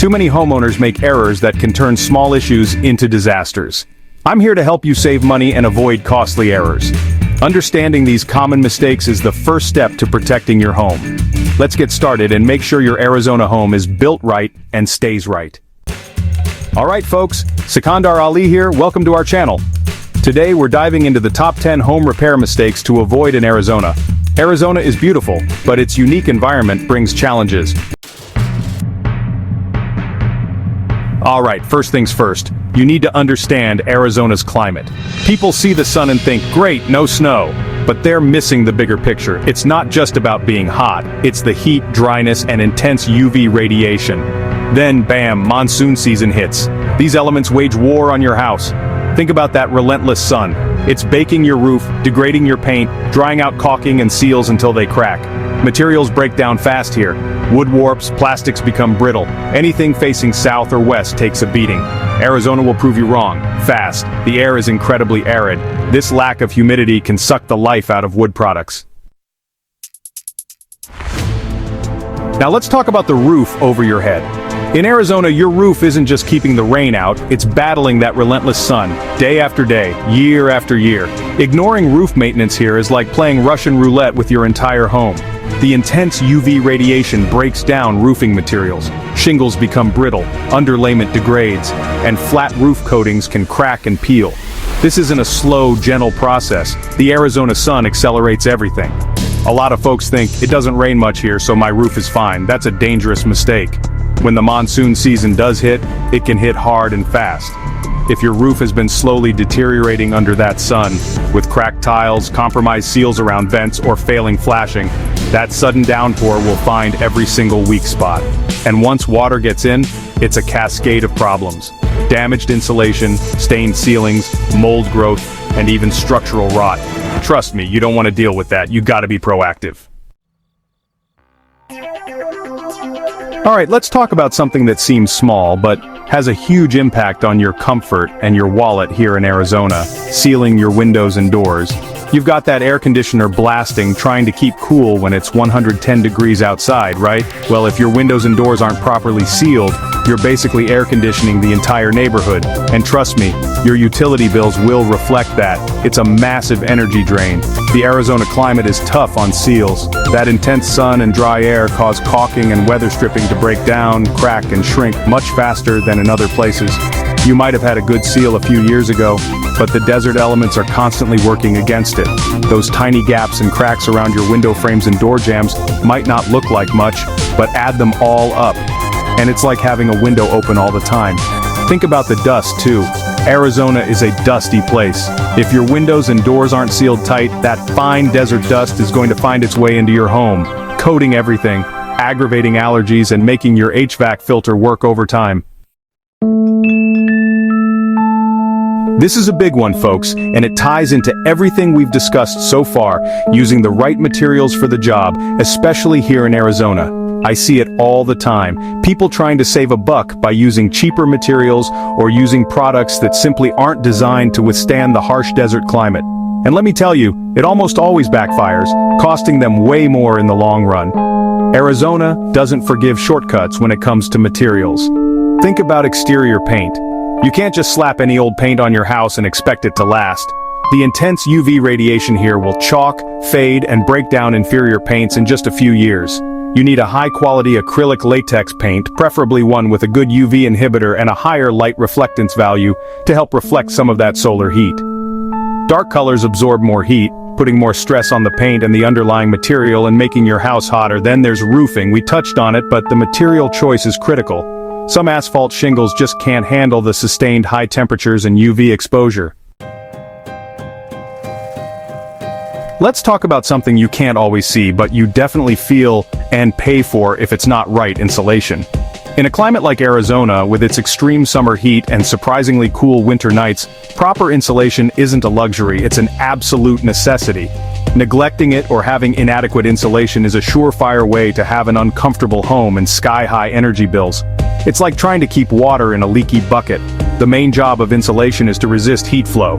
Too many homeowners make errors that can turn small issues into disasters. I'm here to help you save money and avoid costly errors. Understanding these common mistakes is the first step to protecting your home. Let's get started and make sure your Arizona home is built right and stays right. Alright folks, Sikandar Ali here, welcome to our channel. Today we're diving into the top 10 home repair mistakes to avoid in Arizona. Arizona is beautiful, but its unique environment brings challenges. Alright, first things first, you need to understand Arizona's climate. People see the sun and think, great, no snow. But they're missing the bigger picture. It's not just about being hot, it's the heat, dryness, and intense UV radiation. Then, bam, monsoon season hits. These elements wage war on your house. Think about that relentless sun. It's baking your roof, degrading your paint, drying out caulking and seals until they crack. Materials break down fast here. Wood warps, plastics become brittle. Anything facing south or west takes a beating. Arizona will prove you wrong, fast. The air is incredibly arid. This lack of humidity can suck the life out of wood products. Now let's talk about the roof over your head. In Arizona, your roof isn't just keeping the rain out, it's battling that relentless sun, day after day, year after year. Ignoring roof maintenance here is like playing Russian roulette with your entire home. The intense UV radiation breaks down roofing materials. Shingles become brittle, underlayment degrades, and flat roof coatings can crack and peel. This isn't a slow, gentle process. The Arizona sun accelerates everything. A lot of folks think, it doesn't rain much here, so my roof is fine. That's a dangerous mistake. When the monsoon season does hit, it can hit hard and fast. If your roof has been slowly deteriorating under that sun, with cracked tiles, compromised seals around vents, or failing flashing, that sudden downpour will find every single weak spot. And once water gets in, it's a cascade of problems. Damaged insulation, stained ceilings, mold growth, and even structural rot. Trust me, you don't want to deal with that. You gotta be proactive. Alright, let's talk about something that seems small, but has a huge impact on your comfort and your wallet here in Arizona, sealing your windows and doors. You've got that air conditioner blasting, trying to keep cool when it's 110 degrees outside, right? Well, if your windows and doors aren't properly sealed, you're basically air conditioning the entire neighborhood. And trust me, your utility bills will reflect that. It's a massive energy drain. The Arizona climate is tough on seals. That intense sun and dry air cause caulking and weather stripping to break down, crack, and shrink much faster than in other places. You might have had a good seal a few years ago, but the desert elements are constantly working against it. Those tiny gaps and cracks around your window frames and door jambs might not look like much, but add them all up. And it's like having a window open all the time. Think about the dust too. Arizona is a dusty place. If your windows and doors aren't sealed tight, that fine desert dust is going to find its way into your home, coating everything, aggravating allergies and making your HVAC filter work overtime. This is a big one, folks, and it ties into everything we've discussed so far, using the right materials for the job, especially here in Arizona. I see it all the time. People trying to save a buck by using cheaper materials or using products that simply aren't designed to withstand the harsh desert climate. And let me tell you, it almost always backfires, costing them way more in the long run. Arizona doesn't forgive shortcuts when it comes to materials. Think about exterior paint. You can't just slap any old paint on your house and expect it to last. The intense UV radiation here will chalk, fade, and break down inferior paints in just a few years. You need a high-quality acrylic latex paint, preferably one with a good UV inhibitor and a higher light reflectance value to help reflect some of that solar heat. Dark colors absorb more heat, putting more stress on the paint and the underlying material and making your house hotter. Then there's roofing. We touched on it, but the material choice is critical. Some asphalt shingles just can't handle the sustained high temperatures and UV exposure. Let's talk about something you can't always see, but you definitely feel and pay for if it's not right: insulation. In a climate like Arizona, with its extreme summer heat and surprisingly cool winter nights, proper insulation isn't a luxury, it's an absolute necessity. Neglecting it or having inadequate insulation is a surefire way to have an uncomfortable home and sky-high energy bills. It's like trying to keep water in a leaky bucket. The main job of insulation is to resist heat flow.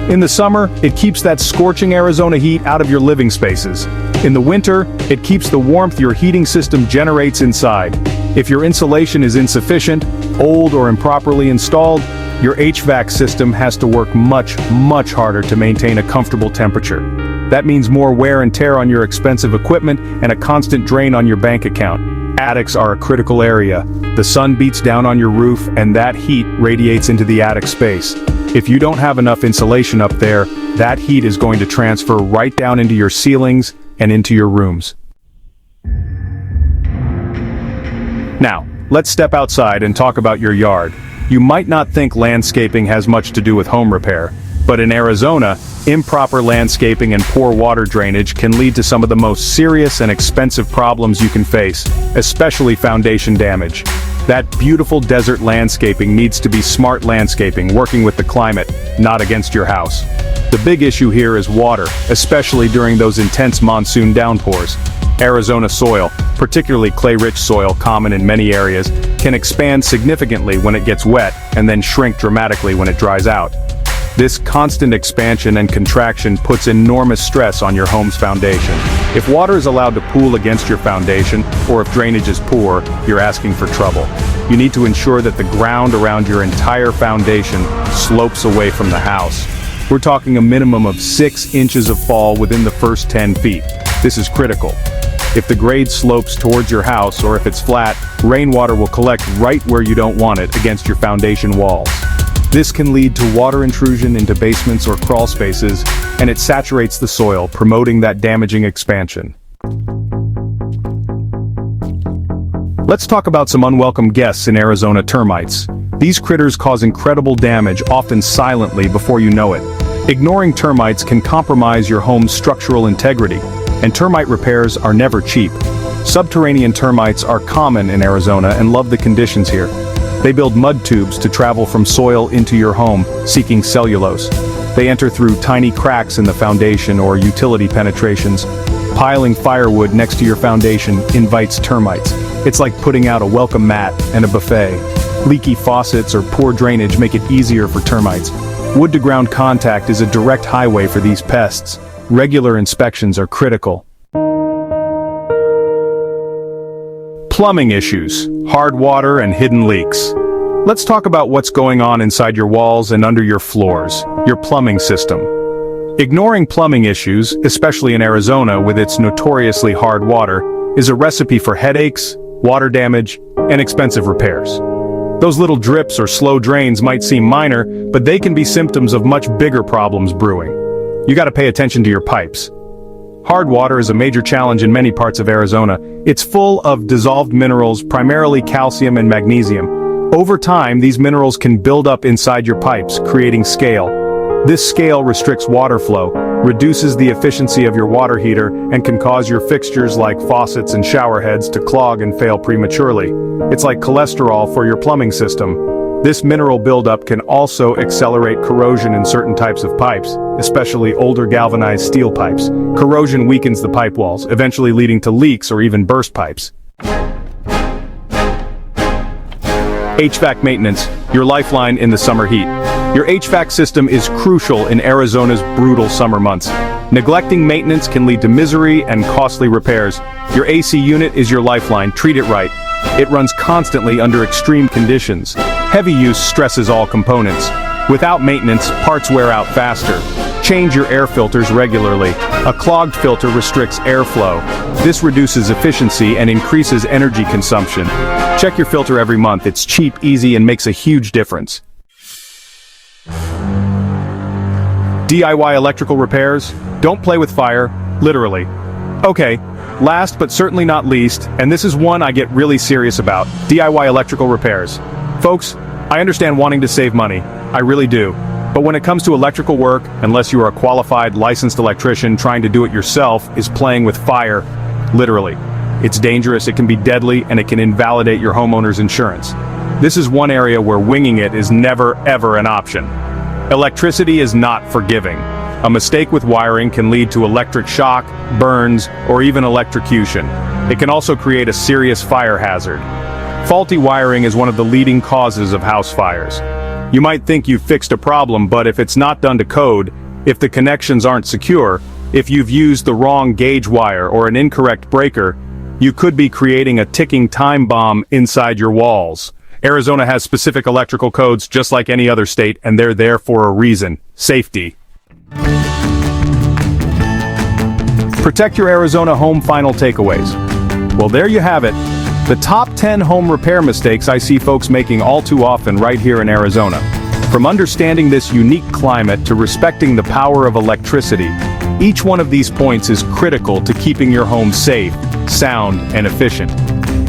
In the summer, it keeps that scorching Arizona heat out of your living spaces. In the winter, it keeps the warmth your heating system generates inside. If your insulation is insufficient, old or improperly installed, your HVAC system has to work much harder to maintain a comfortable temperature. That means more wear and tear on your expensive equipment and a constant drain on your bank account. Attics are a critical area. The sun beats down on your roof and that heat radiates into the attic space. If you don't have enough insulation up there, that heat is going to transfer right down into your ceilings and into your rooms. Now, let's step outside and talk about your yard. You might not think landscaping has much to do with home repair, but in Arizona, improper landscaping and poor water drainage can lead to some of the most serious and expensive problems you can face, especially foundation damage. That beautiful desert landscaping needs to be smart landscaping, working with the climate, not against your house. The big issue here is water, especially during those intense monsoon downpours. Arizona soil, particularly clay-rich soil common in many areas, can expand significantly when it gets wet and then shrink dramatically when it dries out. This constant expansion and contraction puts enormous stress on your home's foundation. If water is allowed to pool against your foundation, or if drainage is poor, you're asking for trouble. You need to ensure that the ground around your entire foundation slopes away from the house. We're talking a minimum of 6 inches of fall within the first 10 feet. This is critical. If the grade slopes towards your house or if it's flat, rainwater will collect right where you don't want it, against your foundation walls. This can lead to water intrusion into basements or crawl spaces, and it saturates the soil, promoting that damaging expansion. Let's talk about some unwelcome guests in Arizona: termites. These critters cause incredible damage, often silently, before you know it. Ignoring termites can compromise your home's structural integrity, and termite repairs are never cheap. Subterranean termites are common in Arizona and love the conditions here. They build mud tubes to travel from soil into your home, seeking cellulose. They enter through tiny cracks in the foundation or utility penetrations. Piling firewood next to your foundation invites termites. It's like putting out a welcome mat and a buffet. Leaky faucets or poor drainage make it easier for termites. Wood-to-ground contact is a direct highway for these pests. Regular inspections are critical. Plumbing issues, hard water and hidden leaks. Let's talk about what's going on inside your walls and under your floors, your plumbing system. Ignoring plumbing issues, especially in Arizona with its notoriously hard water, is a recipe for headaches, water damage, and expensive repairs. Those little drips or slow drains might seem minor, but they can be symptoms of much bigger problems brewing. You gotta pay attention to your pipes. Hard water is a major challenge in many parts of Arizona. It's full of dissolved minerals, primarily calcium and magnesium. Over time, these minerals can build up inside your pipes, creating scale. This scale restricts water flow, reduces the efficiency of your water heater, and can cause your fixtures like faucets and shower heads to clog and fail prematurely. It's like cholesterol for your plumbing system. This mineral buildup can also accelerate corrosion in certain types of pipes, especially older galvanized steel pipes. Corrosion weakens the pipe walls, eventually leading to leaks or even burst pipes. HVAC maintenance, your lifeline in the summer heat. Your HVAC system is crucial in Arizona's brutal summer months. Neglecting maintenance can lead to misery and costly repairs. Your AC unit is your lifeline. Treat it right. It runs constantly under extreme conditions. Heavy use stresses all components. Without maintenance, parts wear out faster. Change your air filters regularly. A clogged filter restricts airflow. This reduces efficiency and increases energy consumption. Check your filter every month. It's cheap, easy, and makes a huge difference. DIY electrical repairs. Don't play with fire, literally. Okay, last but certainly not least, and this is one I get really serious about, DIY electrical repairs. Folks, I understand wanting to save money. I really do. But when it comes to electrical work, unless you are a qualified, licensed electrician, trying to do it yourself is playing with fire, literally. It's dangerous, it can be deadly, and it can invalidate your homeowner's insurance. This is one area where winging it is never, ever an option. Electricity is not forgiving. A mistake with wiring can lead to electric shock, burns, or even electrocution. It can also create a serious fire hazard. Faulty wiring is one of the leading causes of house fires. You might think you've fixed a problem, but if it's not done to code, if the connections aren't secure, if you've used the wrong gauge wire or an incorrect breaker, you could be creating a ticking time bomb inside your walls. Arizona has specific electrical codes just like any other state, and they're there for a reason: safety. Protect your Arizona home. Final takeaways. Well, there you have it. The top 10 home repair mistakes I see folks making all too often right here in Arizona. From understanding this unique climate to respecting the power of electricity, each one of these points is critical to keeping your home safe, sound, and efficient.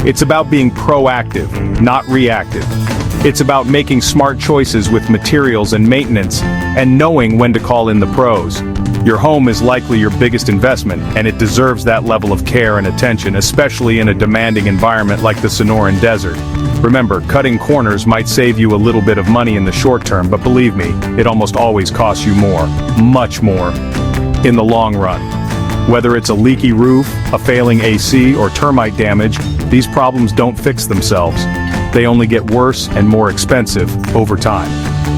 It's about being proactive, not reactive. It's about making smart choices with materials and maintenance, and knowing when to call in the pros. Your home is likely your biggest investment, and it deserves that level of care and attention, especially in a demanding environment like the Sonoran Desert. Remember, cutting corners might save you a little bit of money in the short term, but believe me, it almost always costs you more, much more, in the long run. Whether it's a leaky roof, a failing AC, or termite damage, these problems don't fix themselves. They only get worse and more expensive over time.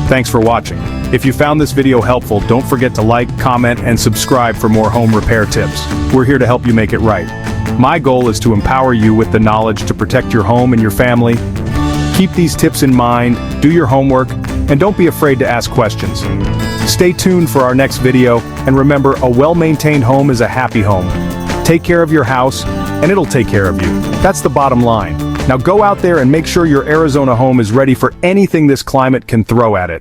Thanks for watching. If you found this video helpful, don't forget to like, comment, and subscribe for more home repair tips. We're here to help you make it right. My goal is to empower you with the knowledge to protect your home and your family. Keep these tips in mind, do your homework, and don't be afraid to ask questions. Stay tuned for our next video, and remember, a well-maintained home is a happy home. Take care of your house, and it'll take care of you. That's the bottom line. Now go out there and make sure your Arizona home is ready for anything this climate can throw at it.